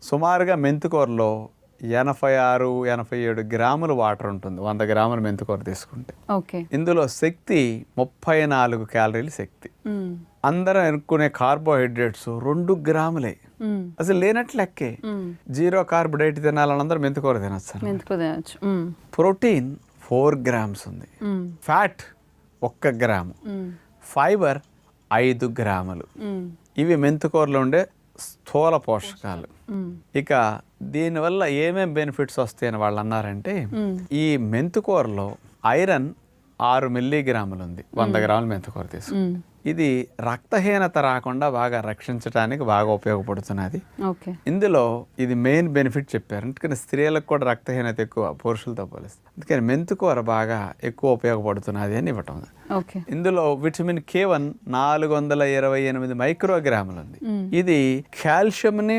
సుమారుగా మెంతికూరలో 86, 87 గ్రాములు వాటర్ ఉంటుంది 100 గ్రాముల మెంతికూర తీసుకుంటే. ఓకే. ఇందులో శక్తి 34 క్యాలరీల శక్తి. అందరం అనుకునే కార్బోహైడ్రేట్స్ 2 గ్రాములే, అసలు లేనట్లు లెక్కే. 0 కార్బ్ డైట్ తినాలని అందరూ మెంతికూర తినచ్చు. ప్రోటీన్ 4 గ్రామ్స్ ఉంది, ఫ్యాట్ 1 గ్రాము, ఫైబర్ 5 గ్రాములు. ఇవి మెంతికూరలో ఉండే స్థూల పోషకాలు. ఇక దీనివల్ల ఏమేం బెనిఫిట్స్ వస్తాయని వాళ్ళు అన్నారంటే, ఈ మెంతికూరలో ఐరన్ 6 మిల్లీగ్రాములు ఉంది 100 గ్రాముల మెంతికూర తీసుకుంటే. ఇది రక్తహీనత రాకుండా బాగా రక్షించడానికి బాగా ఉపయోగపడుతున్నది. ఇందులో ఇది మెయిన్ బెనిఫిట్ చెప్పారు, ఎందుకంటే స్త్రీలకు కూడా రక్తహీనత ఎక్కువ పురుషులతో పోలిస్తే, అందుకని మెంతికూర బాగా ఎక్కువ ఉపయోగపడుతున్నది అని ఇవ్వటం. ఇందులో విటమిన్ K1 428 మైక్రోగ్రాములు ఉంది. ఇది కాల్షియంని